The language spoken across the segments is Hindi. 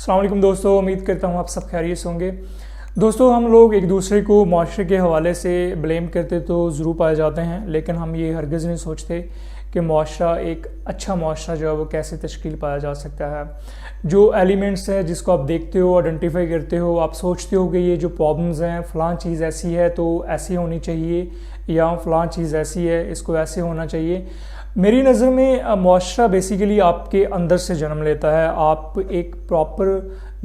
अस्सलाम वालेकुम दोस्तों, उम्मीद करता हूँ आप सब खैरियत से होंगे। दोस्तों, हम लोग एक दूसरे को माशरे के हवाले से ब्लेम करते तो ज़रूर पाए जाते हैं, लेकिन हम ये हरगिज़ नहीं सोचते कि माशरा एक अच्छा माशरा जो है वो कैसे तश्कील पाया जा सकता है। जो एलिमेंट्स हैं जिसको आप देखते हो, आइडेंटिफाई करते हो, आप सोचते हो कि ये जो प्रॉब्लम्स हैं फ़लाँ चीज़ ऐसी है तो ऐसी होनी चाहिए, या फ़लाँ चीज़ ऐसी है इसको ऐसे होना चाहिए। मेरी नज़र में माशरा बेसिकली आपके अंदर से जन्म लेता है। आप एक प्रॉपर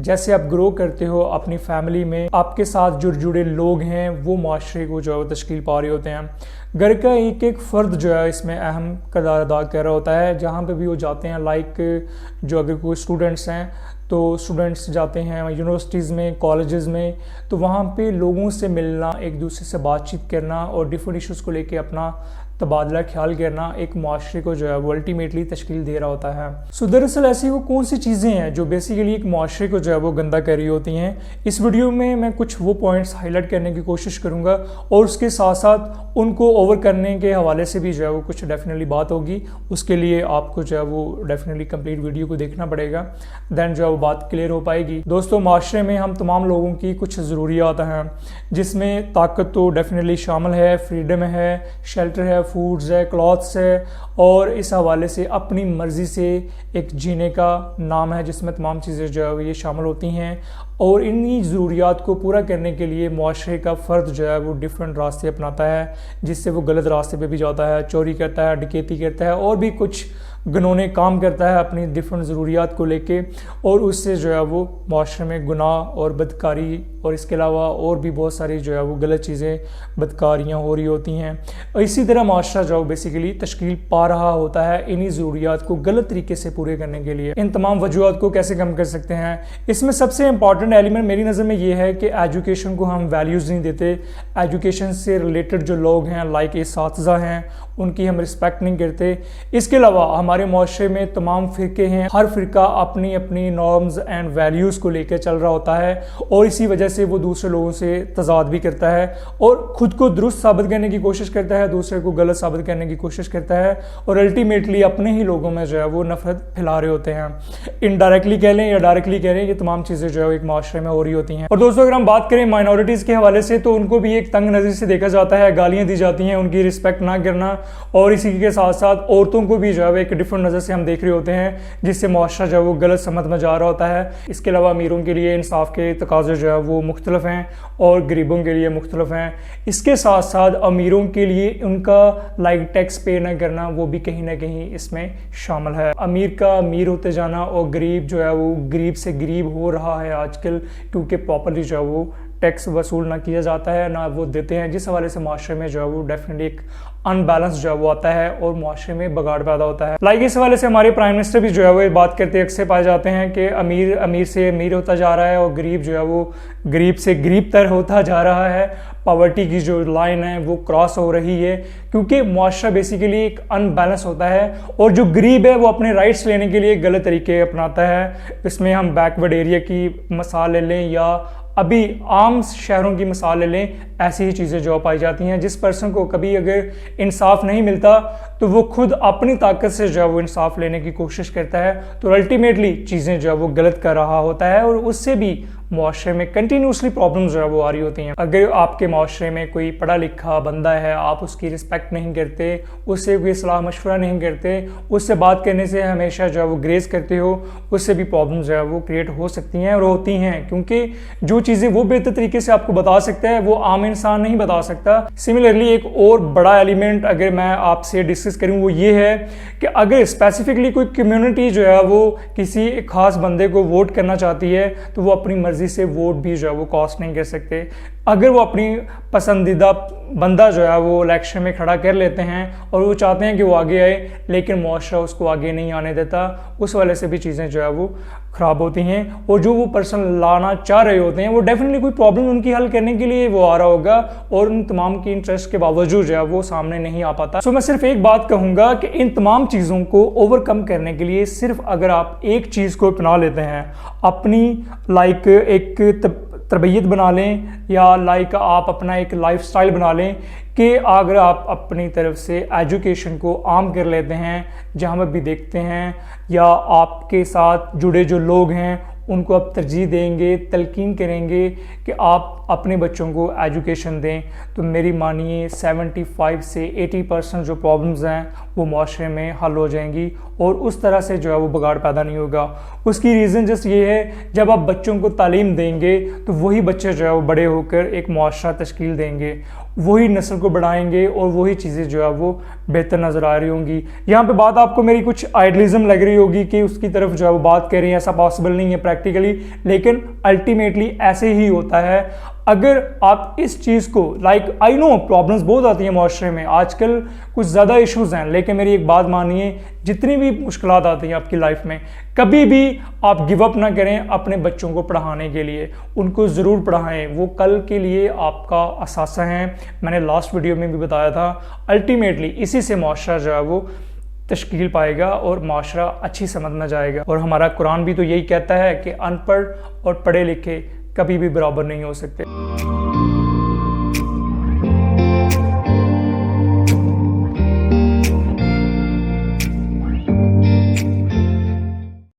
जैसे आप ग्रो करते हो अपनी फैमिली में, आपके साथ जो जुड़े लोग हैं वो माशरे को जो है वो तश्कील पा रहे होते हैं। घर का एक एक फ़र्द जो है इसमें अहम किरदार अदा कर रहा होता है। जहाँ पे भी वो जाते हैं, लाइक जो अगर कोई स्टूडेंट्स हैं तो स्टूडेंट्स जाते हैं यूनिवर्सिटीज़ में, कॉलेजेस में, तो वहाँ पे लोगों से मिलना, एक दूसरे से बातचीत करना और डिफरेंट इशूज़ को लेके अपना तबादला ख्याल करना एक माशरे को जो है वो अल्टीमेटली तश्कील दे रहा होता है। दरअसल ऐसी वो कौन सी चीज़ें हैं जो बेसिकली एक माशरे को जो है वो गंदा कर रही होती हैं। इस वीडियो में मैं कुछ वो पॉइंट्स हाईलाइट करने की कोशिश करूँगा और उसके साथ साथ उनको ओवर करने के हवाले से भी जो है वो कुछ डेफिनेटली बात होगी। उसके लिए आपको जो है वो डेफिनेटली कंप्लीट वीडियो को देखना पड़ेगा, दैन जो है वो बात क्लियर हो पाएगी। दोस्तों, माशरे में हम तमाम लोगों की कुछ ज़रूरियात हैं जिसमें ताकत तो डेफिनेटली शामिल है, फ्रीडम है, शेल्टर है, फूड्स है, क्लॉथ्स है, और इस हवाले से अपनी मर्ज़ी से एक जीने का नाम है जिसमें तमाम चीज़ें जो है ये शामिल होती हैं। और इन्हीं ज़रूरियात को पूरा करने के लिए माशरे का फ़र्द जो है वो डिफरेंट रास्ते अपनाता है, जिससे वो गलत रास्ते पे भी जाता है, चोरी करता है, डकैती करता है और भी कुछ घिनौने काम करता है अपनी डिफरेंट ज़रूरियात को लेके, और उससे जो है वो माशरे में गुनाह और बदकारी और इसके अलावा और भी बहुत सारी जो है वो गलत चीज़ें, बदकारियाँ हो रही होती हैं। और इसी तरह माशरा जो बेसिकली तश्कील पा रहा होता है इन्हीं ज़रूरियात को गलत तरीके से पूरे करने के लिए। इन तमाम वजूहात को कैसे कम कर सकते हैं? इसमें सबसे इंपॉर्टेंट एलिमेंट मेरी नज़र में ये है कि एजुकेशन को हम वैल्यूज़ नहीं देते। एजुकेशन से रिलेटेड जो लोग हैं, लाइक इस्तिज़ा हैं, उनकी हम रिस्पेक्ट नहीं करते। इसके अलावा हमारे माशरे में तमाम फ़िरके हैं, हर फ़िरका अपनी अपनी नॉर्म्स एंड वैल्यूज़ को लेकर चल रहा होता है और इसी वजह से वो दूसरे लोगों से तज़ाद भी करता है और ख़ुद को दुरुस्त साबित करने की कोशिश करता है, दूसरे को गलत साबित करने की कोशिश करता है और अल्टीमेटली अपने ही लोगों में जो है वो नफरत फैला रहे होते हैं। इनडायरेक्टली कह लें या डायरेक्टली कह लें, ये तमाम चीज़ें जो है एक माशरे में हो रही होती हैं। और दोस्तों, अगर हम बात करें माइनॉरिटीज़ के हवाले से तो उनको भी एक तंग नज़र से देखा जाता है, गालियाँ दी जाती हैं, उनकी रिस्पेक्ट ना करना, और इसी के साथ साथ औरतों को भी जो है एक डिफरेंट नज़र से हम देख रहे होते हैं, जिससे माशरा जो है वो गलत समझ में जा रहा होता है। इसके अलावा अमीरों के लिए इंसाफ के तकाज़े जो है वो मुख्तलिफ हैं और गरीबों के लिए मुख्तलिफ हैं। इसके साथ साथ अमीरों के लिए उनका लाइक टैक्स पे न करना वो भी कहीं ना कहीं इसमें शामिल है। अमीर का अमीर होते जाना और गरीब जो है वो गरीब से गरीब हो रहा है आजकल, क्योंकि प्रॉपर्ली जो है वो टैक्स वसूल ना किया जाता है, ना वो देते हैं, जिस हवाले से माशरे में जो है वो डेफिनेटली एक अनबैलेंस जो है वो आता है और माशरे में बगाड़ पैदा होता है। लाइक इस हवाले से हमारे प्राइम मिनिस्टर भी जो है वो बात करते अक्सर पाए जाते हैं कि अमीर अमीर से अमीर होता जा रहा है और गरीब जो है वो गरीब से गरीब तर होता जा रहा है। पॉवर्टी की जो लाइन है वो क्रॉस हो रही है, क्योंकि माशरा बेसिकली एक अनबैलेंस होता है और जो गरीब है वो अपने राइट्स लेने के लिए गलत तरीके अपनाता है। इसमें हम बैकवर्ड एरिया की मिसाल ले लें या अभी आम शहरों की मिसाल ले लें, ऐसी ही चीज़ें जो पाई जाती हैं। जिस पर्सन को कभी अगर इंसाफ नहीं मिलता तो वो खुद अपनी ताकत से जो है वो इंसाफ लेने की कोशिश करता है, तो अल्टीमेटली चीज़ें जो है वो गलत कर रहा होता है और उससे भी माशरे में कंटिन्यूसली प्रॉब्लम जो है वो आ रही होती हैं। अगर आपके माशरे में कोई पढ़ा लिखा बंदा है, आप उसकी रिस्पेक्ट नहीं करते, उससे कोई सलाह मशवरा नहीं करते, उससे बात करने से हमेशा जो है वो ग्रेज करते हो, उससे भी प्रॉब्लम जो है वो क्रिएट हो सकती हैं और होती हैं, क्योंकि जो चीज़ें वो बेहतर तरीके से आपको बता सकता है वो आम इंसान नहीं बता सकता। सिमिलरली एक और बड़ा एलिमेंट अगर मैं आपसे डिस्कस करूँ वो ये है कि अगर स्पेसिफिकली कोई कम्युनिटी जो है वो किसी खास बंदे को वोट करना चाहती है तो वो अपनी मर्जी से वोट भी जो है वो कास्ट नहीं कर सकते। अगर वो अपनी पसंदीदा बंदा जो है वो इलेक्शन में खड़ा कर लेते हैं और वो चाहते हैं कि वो आगे आए, लेकिन माशरा उसको आगे नहीं आने देता, उस वजह से भी चीज़ें जो है वो ख़राब होती हैं और जो वो पर्सन लाना चाह रहे होते हैं वो डेफिनेटली कोई प्रॉब्लम उनकी हल करने के लिए वो आ रहा होगा और उन तमाम की इंटरेस्ट के बावजूद जो है वो सामने नहीं आ पाता। सो मैं सिर्फ एक बात कहूँगा कि इन तमाम चीज़ों को ओवरकम करने के लिए सिर्फ अगर आप एक चीज़ को अपना लेते हैं, अपनी लाइक एक तरबियत बना लें या लाइक आप अपना एक लाइफस्टाइल बना लें कि अगर आप अपनी तरफ से एजुकेशन को आम कर लेते हैं, जहाँ पर भी देखते हैं या आपके साथ जुड़े जो लोग हैं उनको आप तरजीह देंगे, तलकीन करेंगे कि आप अपने बच्चों को एजुकेशन दें, तो मेरी मानिए 75 से 80% जो प्रॉब्लम्स हैं वो माशरे में हल हो जाएंगी और उस तरह से जो है वो बिगाड़ पैदा नहीं होगा। उसकी रीज़न जस्ट ये है, जब आप बच्चों को तालीम देंगे तो वही बच्चे जो है वो बड़े होकर एक मुआशरा तश्कील देंगे, वही नस्ल को बढ़ाएंगे और वही चीज़ें जो है वो बेहतर नज़र आ रही होंगी। यहाँ पे बात आपको मेरी कुछ आइडियलिज्म लग रही होगी कि उसकी तरफ जो है वो बात कर रही है, ऐसा पॉसिबल नहीं है प्रैक्टिकली, लेकिन अल्टीमेटली ऐसे ही होता है। अगर आप इस चीज़ को आई नो प्रॉब्लम्स बहुत आती हैं माशरे में, आजकल कुछ ज़्यादा इश्यूज़ हैं, लेकिन मेरी एक बात मानिए, जितनी भी मुश्किलात आती हैं आपकी लाइफ में, कभी भी आप गिव अप ना करें अपने बच्चों को पढ़ाने के लिए। उनको ज़रूर पढ़ाएं, वो कल के लिए आपका असासा हैं। मैंने लास्ट वीडियो में भी बताया था, अल्टीमेटली इसी से माशरा जो है वो तश्कील पाएगा और माशरा अच्छी समझ में जाएगा। और हमारा कुरान भी तो यही कहता है कि अनपढ़ और पढ़े लिखे कभी भी बराबर नहीं हो सकते।